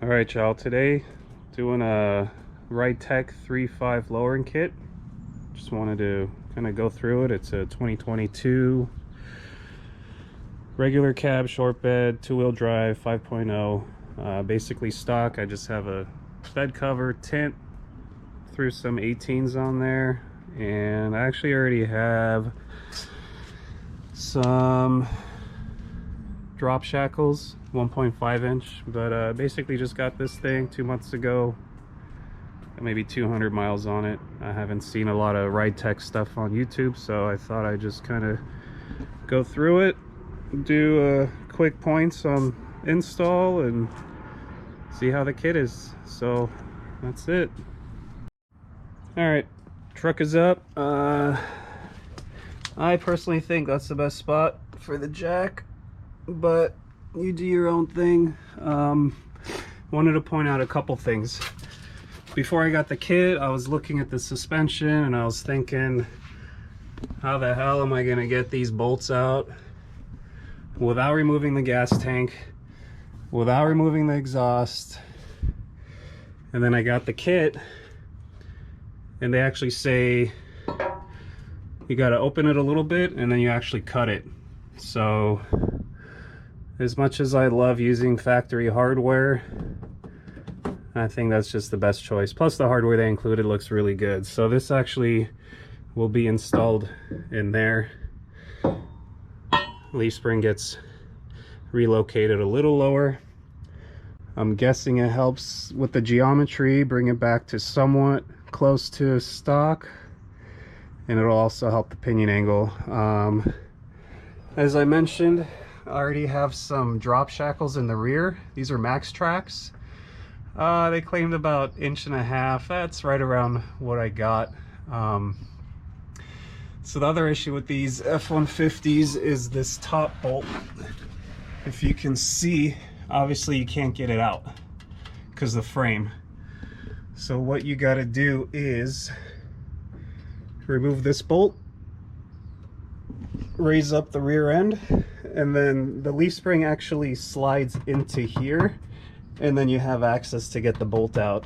All right, y'all. Today, doing a Ridetech 3.5 lowering kit. Just wanted to kind of go through it. It's a 2022 regular cab, short bed, two-wheel drive, 5.0. Basically stock. I just have a bed cover, tint, threw some 18s on there, and I actually already have some drop shackles, 1.5 inch, but basically just got this thing 2 months ago. Got maybe 200 miles on it. I haven't seen a lot of Ridetech stuff on YouTube, so I thought I'd just kind of go through it, do quick points on install, and see how the kit is. So that's it. All right, truck is up. I personally think that's the best spot for the jack, but you do your own thing. Wanted to point out a couple things. Before I got the kit, I was looking at the suspension and I was thinking, how the hell am I gonna get these bolts out without removing the gas tank, without removing the exhaust? And then I got the kit and they actually say you got to open it a little bit and then you actually cut it. So as much as I love using factory hardware, I think that's just the best choice. Plus the hardware they included looks really good. So this actually will be installed in there. Leaf spring gets relocated a little lower. I'm guessing it helps with the geometry, bring it back to somewhat close to stock, and it'll also help the pinion angle. As I mentioned, I already have some drop shackles in the rear. These are Max Tracks. They claimed about 1.5 inches. That's right around what I got. So the other issue with these F150s is this top bolt. If you can see, obviously you can't get it out because of the frame. So what you got to do is remove this bolt, raise up the rear end, and then the leaf spring actually slides into here, and then you have access to get the bolt out.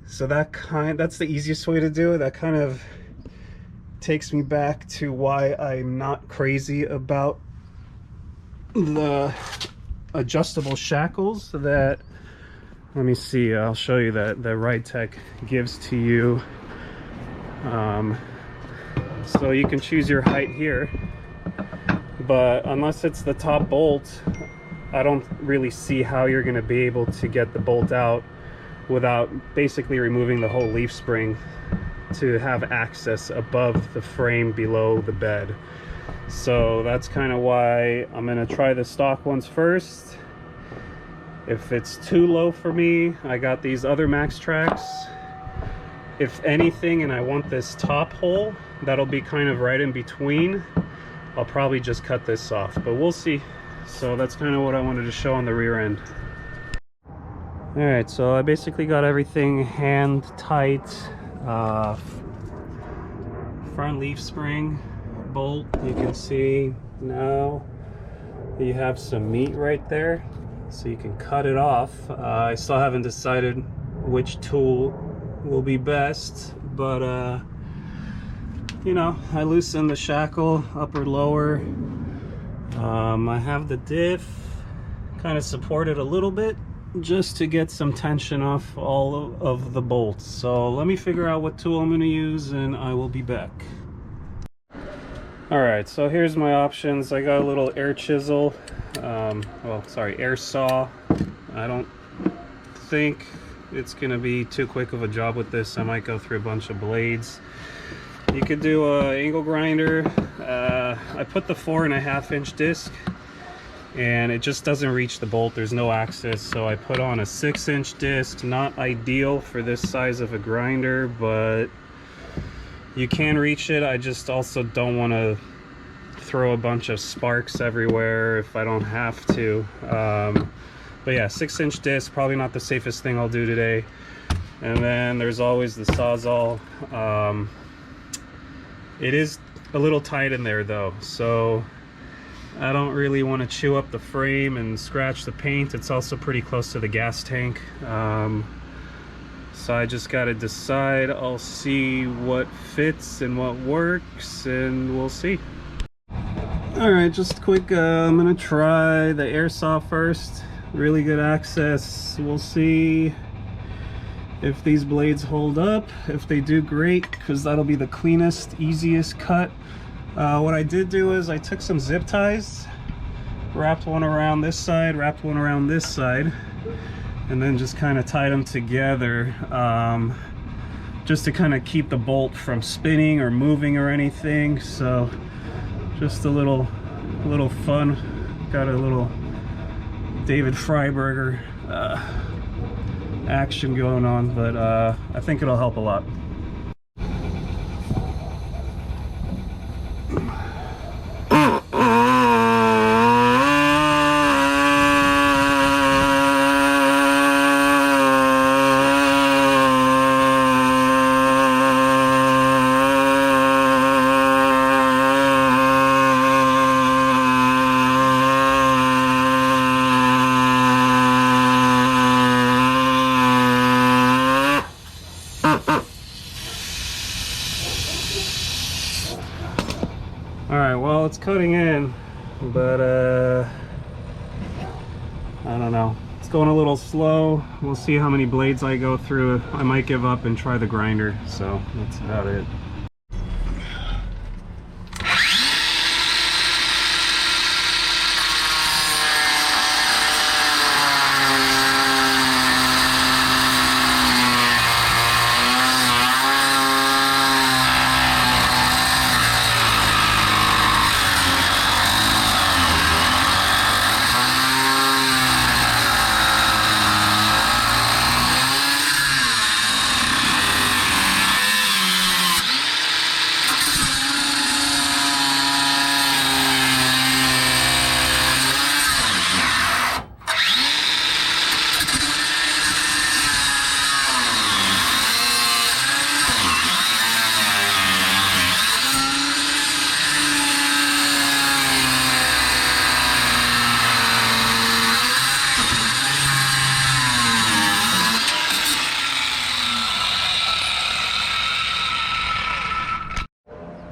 So that's the easiest way to do it. That kind of takes me back to why I'm not crazy about the adjustable shackles that, let me see, I'll show you that the Ridetech gives to you. So you can choose your height here, but unless it's the top bolt, I don't really see how you're going to be able to get the bolt out without basically removing the whole leaf spring to have access above the frame below the bed. So that's kind of why I'm going to try the stock ones first. If it's too low for me, I got these other Max Tracks. If anything, and I want this top hole that'll be kind of right in between, I'll probably just cut this off, but we'll see. So that's kind of what I wanted to show on the rear end. All right, so I basically got everything hand tight. Front leaf spring bolt, you can see now you have some meat right there, so you can cut it off. I still haven't decided which tool will be best, but you know, I loosened the shackle upper lower. I have the diff kind of supported a little bit just to get some tension off all of the bolts. So let me figure out what tool I'm going to use and I will be back. Alright, so here's my options. I got a little air chisel, air saw. I don't think it's gonna be too quick of a job with this. I might go through a bunch of blades. You could do a angle grinder. I put the 4.5 inch disc and it just doesn't reach the bolt. There's no access, so I put on a 6 inch disc. Not ideal for this size of a grinder, but you can reach it. I just also don't want to throw a bunch of sparks everywhere if I don't have to. But yeah, 6 inch disc, probably not the safest thing I'll do today. And then there's always the Sawzall. It is a little tight in there though, so I don't really want to chew up the frame and scratch the paint. It's also pretty close to the gas tank. So I just got to decide. I'll see what fits and what works, and we'll see. Alright, just quick, I'm going to try the air saw first. Really good access. We'll see if these blades hold up. If they do, great, because that'll be the cleanest, easiest cut. What I did do is I took some zip ties, wrapped one around this side, wrapped one around this side, and then just kind of tied them together, just to kind of keep the bolt from spinning or moving or anything. So just a little fun. Got a little David Freiberger action going on, but I think it'll help a lot. Alright, well, it's cutting in, but I don't know. It's going a little slow. We'll see how many blades I go through. I might give up and try the grinder, so that's about it.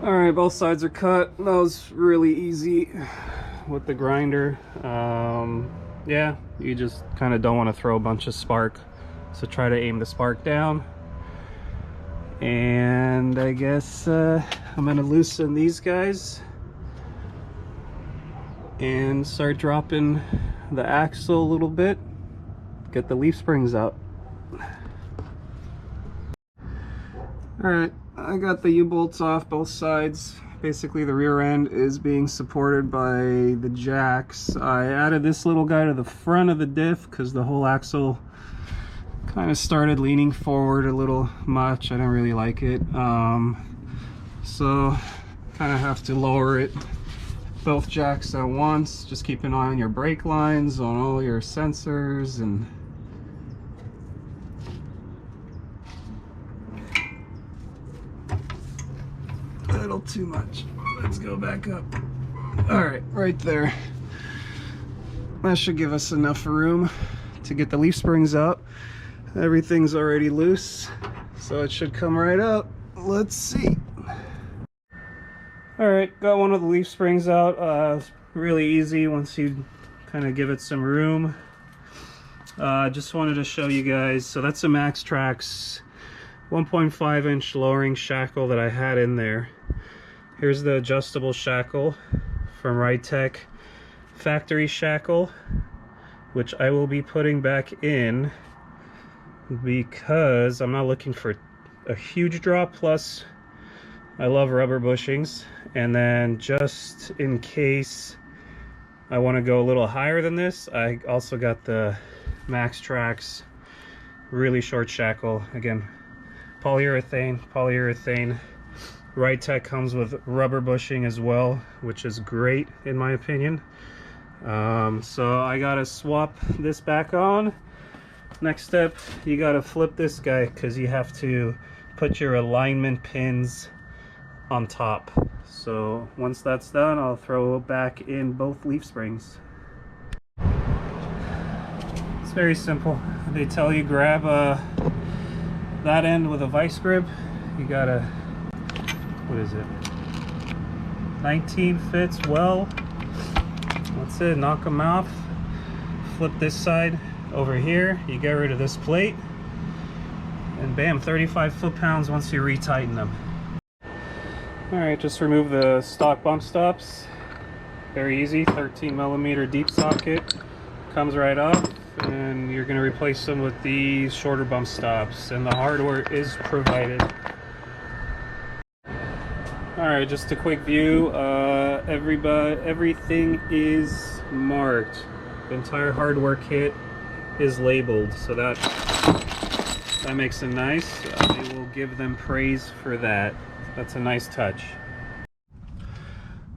Alright, both sides are cut. That was really easy with the grinder. Yeah, you just kind of don't want to throw a bunch of spark, so try to aim the spark down. And I guess I'm going to loosen these guys and start dropping the axle a little bit, get the leaf springs out. Alright, I got the U-bolts off both sides. Basically the rear end is being supported by the jacks. I added this little guy to the front of the diff because the whole axle kind of started leaning forward a little much. I don't really like it. So kind of have to lower it, both jacks at once. Just keep an eye on your brake lines, on all your sensors, and a little too much. Let's go back up. All right there. That should give us enough room to get the leaf springs out. Everything's already loose, so it should come right out. Let's see. All right, got one of the leaf springs out. It's really easy once you kind of give it some room. Just wanted to show you guys. So that's a Max Trax 1.5 inch lowering shackle that I had in there. Here's the adjustable shackle from Ridetech factory shackle, which I will be putting back in because I'm not looking for a huge drop. Plus I love rubber bushings, and then just in case I want to go a little higher than this, I also got the Max Trax really short shackle. Again, polyurethane. Ridetech comes with rubber bushing as well, which is great in my opinion. So I gotta swap this back on. Next step, you gotta flip this guy because you have to put your alignment pins on top. So once that's done, I'll throw back in both leaf springs. It's very simple. They tell you grab that end with a vice grip. You gotta, what is it? 19 fits well. That's it, knock them off. Flip this side over here. You get rid of this plate. And bam, 35 foot-pounds once you retighten them. Alright, just remove the stock bump stops. Very easy, 13mm deep socket. Comes right off, and you're going to replace them with these shorter bump stops, and the hardware is provided. Alright, just a quick view. Everything is marked. The entire hardware kit is labeled, so that makes it nice. I will give them praise for that. That's a nice touch.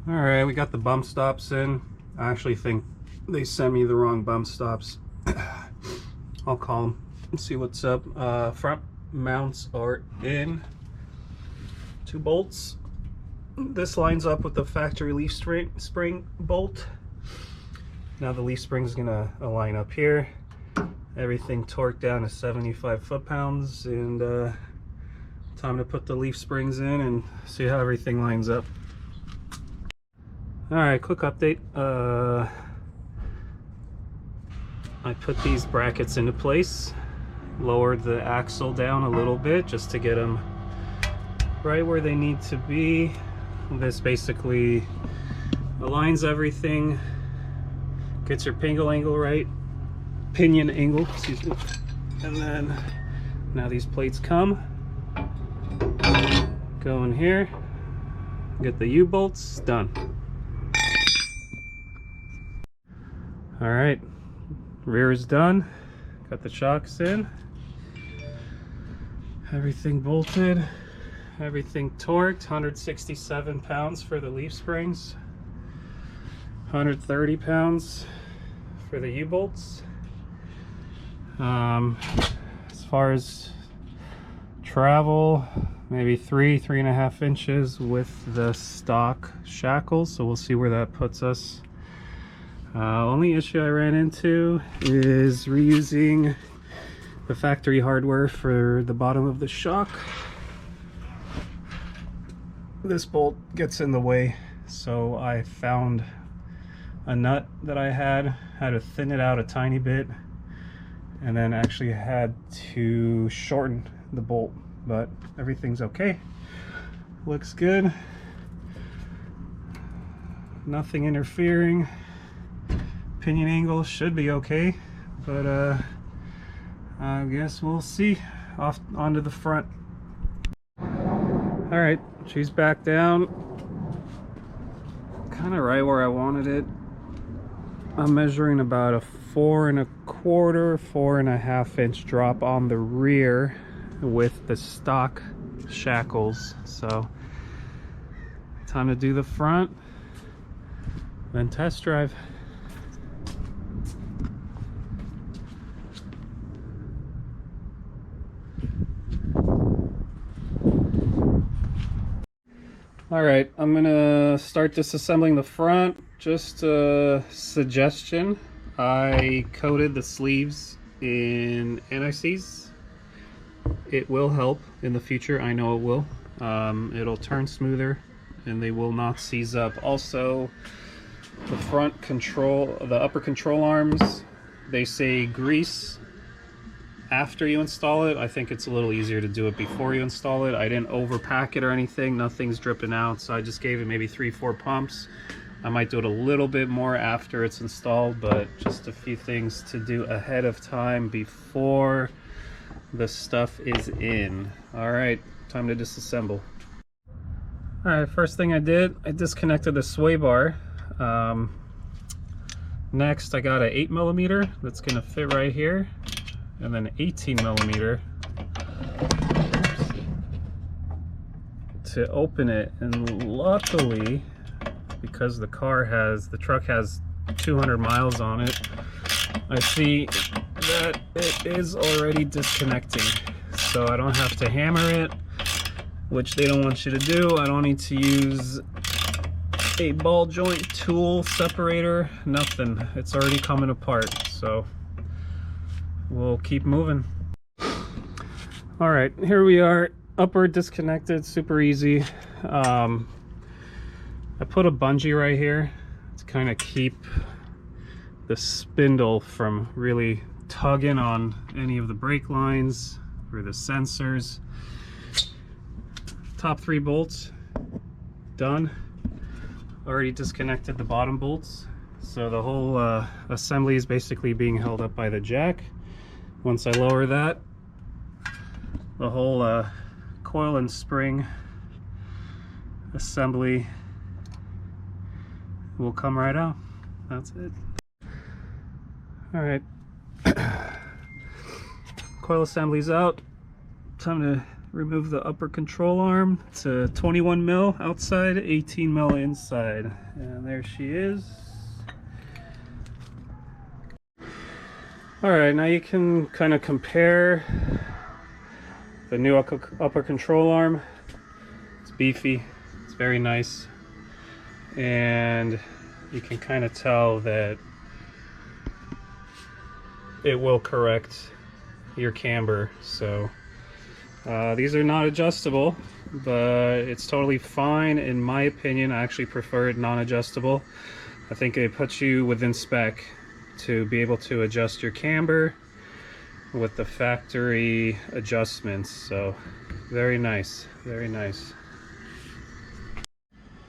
Alright, we got the bump stops in. I actually think they sent me the wrong bump stops. I'll call them and see what's up. Front mounts are in. 2 bolts. This lines up with the factory leaf spring bolt. Now the leaf spring is gonna align up here. Everything torqued down to 75 foot-pounds, and time to put the leaf springs in and see how everything lines up. Alright, quick update. I put these brackets into place, lowered the axle down a little bit just to get them right where they need to be. This basically aligns everything, gets your pinion angle right, excuse me, and then now these plates go in here, get the U-bolts done. All right, rear is done, got the shocks in, everything bolted, everything torqued. 167 pounds for the leaf springs, 130 pounds for the U-bolts. As far as travel, maybe 3.5 inches with the stock shackles, so we'll see where that puts us. Only issue I ran into is reusing the factory hardware for the bottom of the shock. This bolt gets in the way, so I found a nut that I had to thin it out a tiny bit, and then actually had to shorten the bolt, but everything's okay. Looks good. Nothing interfering. Pinion angle should be okay, but I guess we'll see. Off onto the front. All right, she's back down, kind of right where I wanted it. I'm measuring about a 4 1/4, 4.5 inch drop on the rear with the stock shackles. So time to do the front, then test drive. All right, I'm gonna start disassembling the front. Just a suggestion, I coated the sleeves in anti-seize. It will help in the future, I know it will. It'll turn smoother and they will not seize up. Also, the front control, the upper control arms, they say grease after you install it. I think it's a little easier to do it before you install it. I didn't overpack it or anything, nothing's dripping out, so I just gave it maybe 3-4 pumps. I might do it a little bit more after it's installed, but just a few things to do ahead of time before the stuff is in. All right, time to disassemble. All right, first thing I did, I disconnected the sway bar. Next, I got an 8mm that's gonna fit right here, and then 18mm to open it. And luckily, because the truck has 200 miles on it, I see that it is already disconnecting, so I don't have to hammer it. which they don't want you to do. I don't need to use a ball joint tool separator, nothing. It's already coming apart, so we'll keep moving. All right, here we are, upper disconnected, super easy. I put a bungee right here to kind of keep the spindle from really tugging on any of the brake lines or the sensors. Top 3 bolts done. Already disconnected the bottom bolts, so the whole assembly is basically being held up by the jack. Once I lower that, the whole coil and spring assembly will come right out. That's it. All right, coil assembly's out. Time to remove the upper control arm. It's a 21 mil outside, 18 mil inside, and there she is. All right, now you can kind of compare the new upper control arm. It's beefy, it's very nice, and you can kind of tell that it will correct your camber. So these are not adjustable, but it's totally fine in my opinion. I actually prefer it non-adjustable. I think it puts you within spec to be able to adjust your camber with the factory adjustments. So very nice, very nice.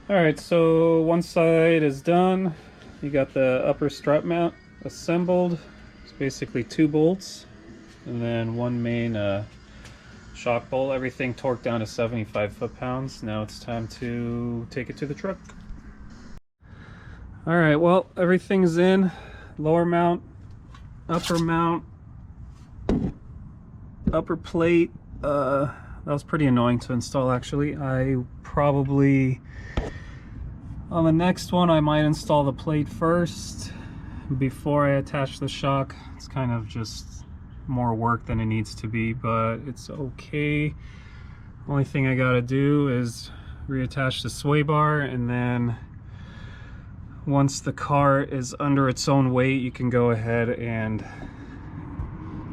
All right, so one side is done. You got the upper strut mount assembled. It's basically 2 bolts and then one main shock bolt. Everything torqued down to 75 foot-pounds. Now it's time to take it to the truck. All right, well, everything's in. Lower mount, upper mount, upper plate. That was pretty annoying to install, actually. I probably, on the next one, I might install the plate first before I attach the shock. It's kind of just more work than it needs to be, but it's okay. Only thing I gotta do is reattach the sway bar, and then once the car is under its own weight, you can go ahead and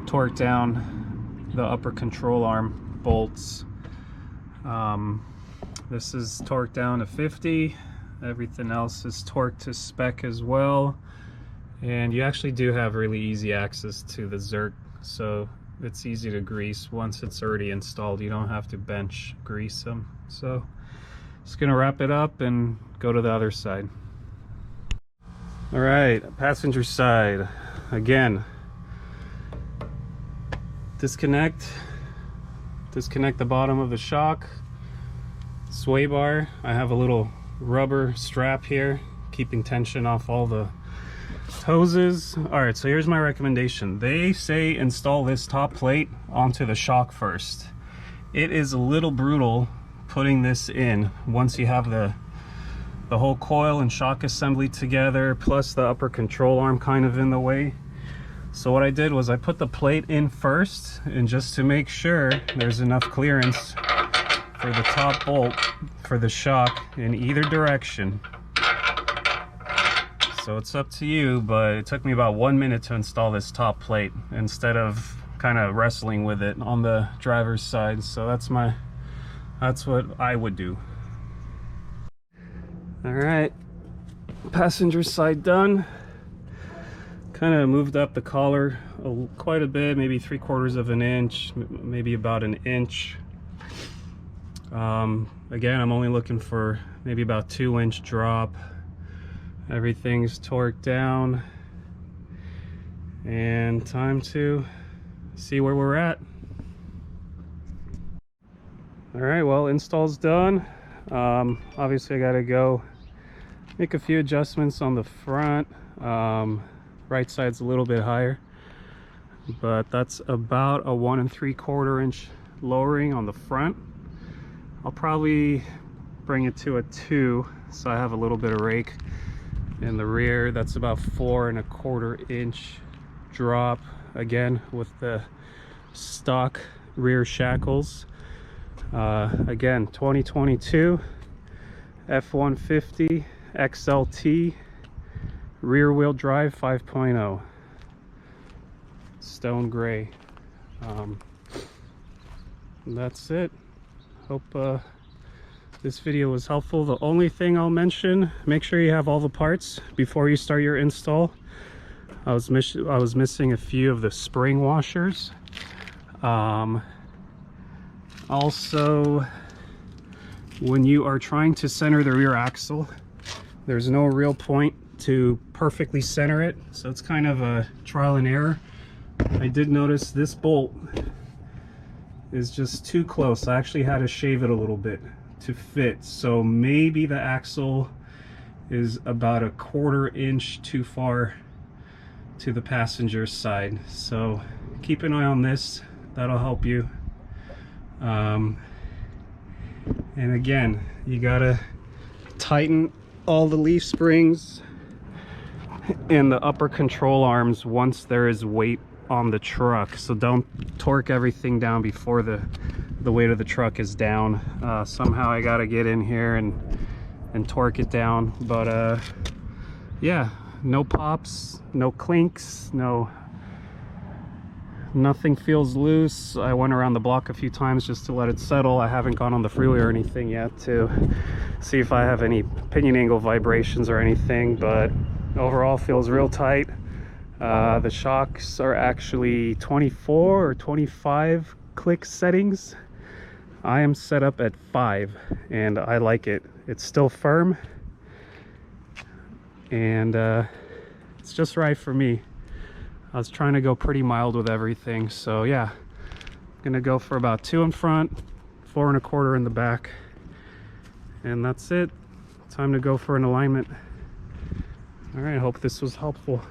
torque down the upper control arm bolts. This is torqued down to 50. Everything else is torqued to spec as well. And you actually do have really easy access to the Zerk, so it's easy to grease once it's already installed. You don't have to bench grease them. So just gonna wrap it up and go to the other side. All right, passenger side. Again, disconnect the bottom of the shock, sway bar. I have a little rubber strap here, keeping tension off all the hoses. All right, so here's my recommendation. They say install this top plate onto the shock first. It is a little brutal putting this in once you have the whole coil and shock assembly together, plus the upper control arm kind of in the way. So what I did was I put the plate in first, and just to make sure there's enough clearance for the top bolt for the shock in either direction. So it's up to you, but it took me about 1 minute to install this top plate instead of kind of wrestling with it on the driver's side. So that's what I would do. All right, passenger side done. Kind of moved up the collar quite a bit, maybe 3/4 of an inch, maybe about an inch. Again, I'm only looking for maybe about 2-inch drop. Everything's torqued down, and time to see where we're at. All right, well, install's done. Obviously I gotta go make a few adjustments on the front. Right side's a little bit higher, but that's about a 1 3/4 inch lowering on the front. I'll probably bring it to a 2, so I have a little bit of rake. In the rear, that's about 4 1/4 inch drop, again with the stock rear shackles. Again, 2022 F150 XLT rear wheel drive 5.0 stone gray. That's it. Hope this video was helpful. The only thing I'll mention, make sure you have all the parts before you start your install. I was missing a few of the spring washers. Also, when you are trying to center the rear axle, there's no real point to perfectly center it, so it's kind of a trial and error. I did notice this bolt is just too close. I actually had to shave it a little bit to fit, so maybe the axle is about a 1/4 inch too far to the passenger side, so keep an eye on this. That'll help you. And again, you gotta tighten all the leaf springs and the upper control arms once there is weight on the truck, so don't torque everything down before the weight of the truck is down. Somehow I gotta get in here and torque it down, but yeah, no pops, no clinks, nothing feels loose. I went around the block a few times just to let it settle. I haven't gone on the freeway or anything yet to see if I have any pinion angle vibrations or anything, but overall feels real tight. The shocks are actually 24 or 25 click settings. I am set up at 5 and I like it. It's still firm and it's just right for me. I was trying to go pretty mild with everything, so yeah, I'm gonna go for about 2 in front, 4 1/4 in the back, and that's it. Time to go for an alignment. All right, I hope this was helpful.